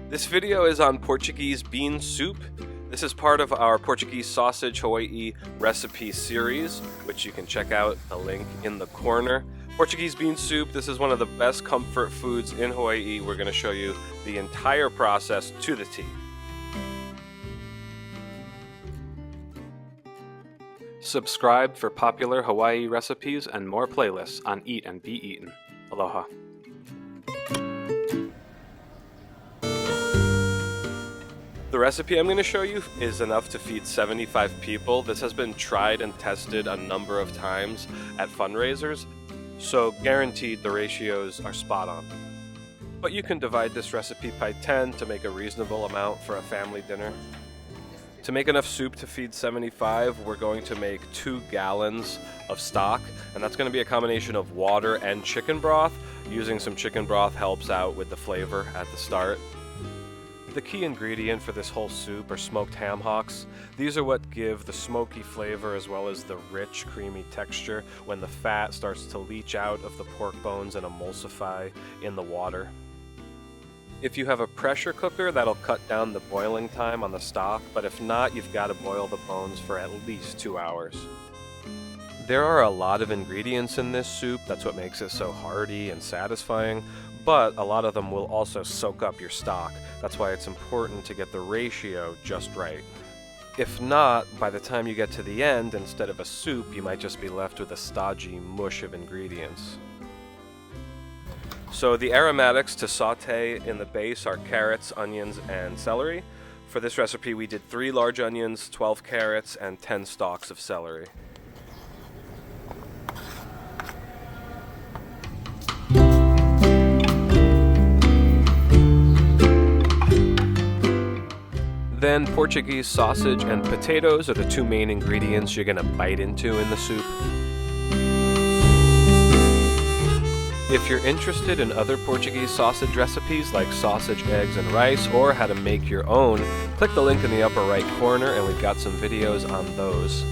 This video is on Portuguese bean soup. This is part of our Portuguese sausage Hawaii recipe series, which you can check out the link in the corner. Portuguese bean soup, this is one of the best comfort foods in Hawaii. We're going to show you the entire process to the T. Subscribe for popular Hawaii recipes and more playlists on Eat and Be Eaten. Aloha. The recipe I'm going to show you is enough to feed 75 people. This has been tried and tested a number of times at fundraisers, so guaranteed the ratios are spot on. But you can divide this recipe by 10 to make a reasonable amount for a family dinner. To make enough soup to feed 75, we're going to make 2 gallons of stock, and that's going to be a combination of water and chicken broth. Using some chicken broth helps out with the flavor at the start. The key ingredient for this whole soup are smoked ham hocks. These are what give the smoky flavor as well as the rich, creamy texture when the fat starts to leach out of the pork bones and emulsify in the water. If you have a pressure cooker, that'll cut down the boiling time on the stock, but if not, you've got to boil the bones for at least 2 hours. There are a lot of ingredients in this soup, that's what makes it so hearty and satisfying, but a lot of them will also soak up your stock. That's why it's important to get the ratio just right. If not, by the time you get to the end, instead of a soup, you might just be left with a stodgy mush of ingredients. So the aromatics to saute in the base are carrots, onions, and celery. For this recipe, we did 3 large onions, 12 carrots, and 10 stalks of celery. Then Portuguese sausage and potatoes are the 2 main ingredients you're going to bite into in the soup. If you're interested in other Portuguese sausage recipes like sausage, eggs, and rice, or how to make your own, click the link in the upper right corner and we've got some videos on those.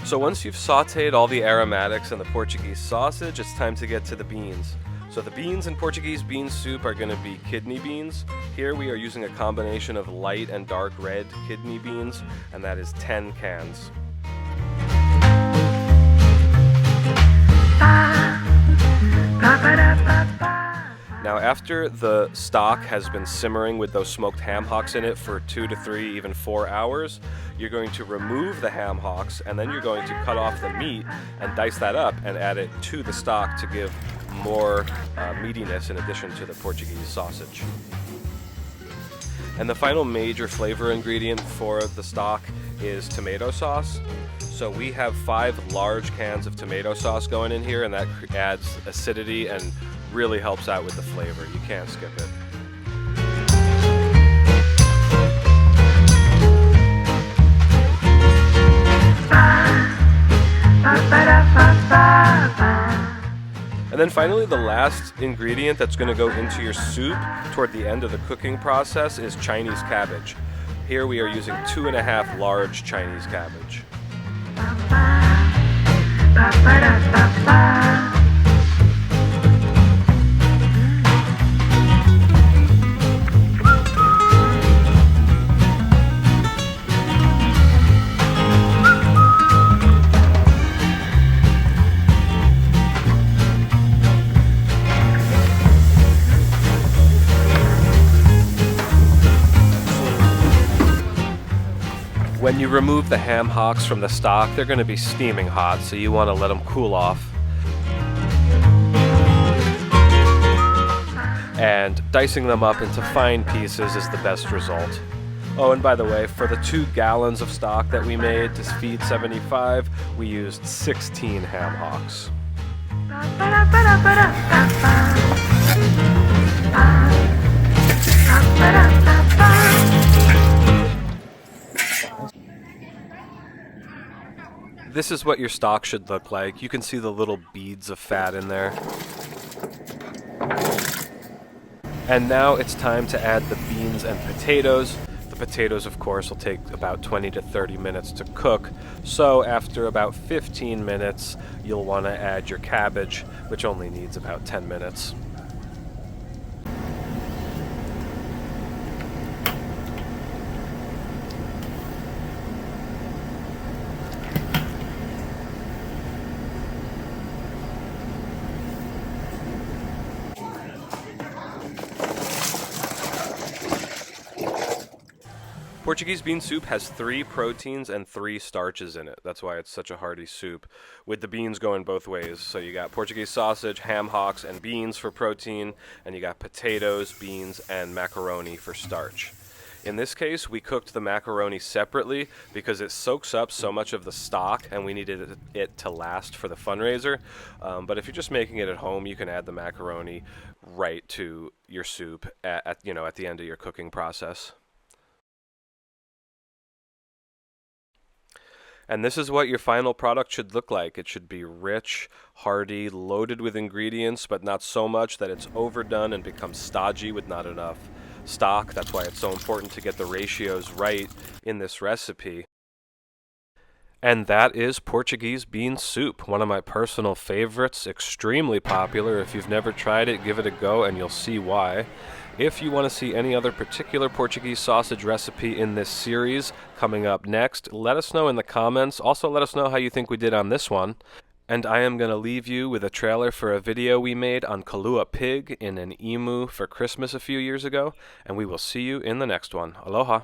So once you've sauteed all the aromatics and the Portuguese sausage, it's time to get to the beans. So the beans in Portuguese bean soup are going to be kidney beans. Here we are using a combination of light and dark red kidney beans, and that is 10 cans. Now after the stock has been simmering with those smoked ham hocks in it for 2 to 3, even 4 hours, you're going to remove the ham hocks and then you're going to cut off the meat and dice that up and add it to the stock to give more meatiness in addition to the Portuguese sausage. And the final major flavor ingredient for the stock is tomato sauce. So we have 5 large cans of tomato sauce going in here, and that adds acidity and really helps out with the flavor. You can't skip it. And then finally, the last ingredient that's going to go into your soup toward the end of the cooking process is Chinese cabbage. Here we are using 2.5 large Chinese cabbage. When you remove the ham hocks from the stock, they're going to be steaming hot, so you want to let them cool off. And dicing them up into fine pieces is the best result. Oh, and by the way, for the 2 gallons of stock that we made to feed 75, we used 16 ham hocks. This is what your stock should look like. You can see the little beads of fat in there. And now it's time to add the beans and potatoes. The potatoes, of course, will take about 20 to 30 minutes to cook. So after about 15 minutes, you'll want to add your cabbage, which only needs about 10 minutes. Portuguese bean soup has 3 proteins and 3 starches in it. That's why it's such a hearty soup, with the beans going both ways. So you got Portuguese sausage, ham hocks, and beans for protein, and you got potatoes, beans, and macaroni for starch. In this case, we cooked the macaroni separately because it soaks up so much of the stock, and we needed it to last for the fundraiser. But if you're just making it at home, you can add the macaroni right to your soup at the end of your cooking process. And this is what your final product should look like. It should be rich, hearty, loaded with ingredients, but not so much that it's overdone and becomes stodgy with not enough stock. That's why it's so important to get the ratios right in this recipe. And that is Portuguese bean soup, one of my personal favorites, extremely popular. If you've never tried it, give it a go and you'll see why. If you want to see any other particular Portuguese sausage recipe in this series coming up next, let us know in the comments. Also, let us know how you think we did on this one. And I am going to leave you with a trailer for a video we made on Kalua Pig in an emu for Christmas a few years ago, and we will see you in the next one. Aloha!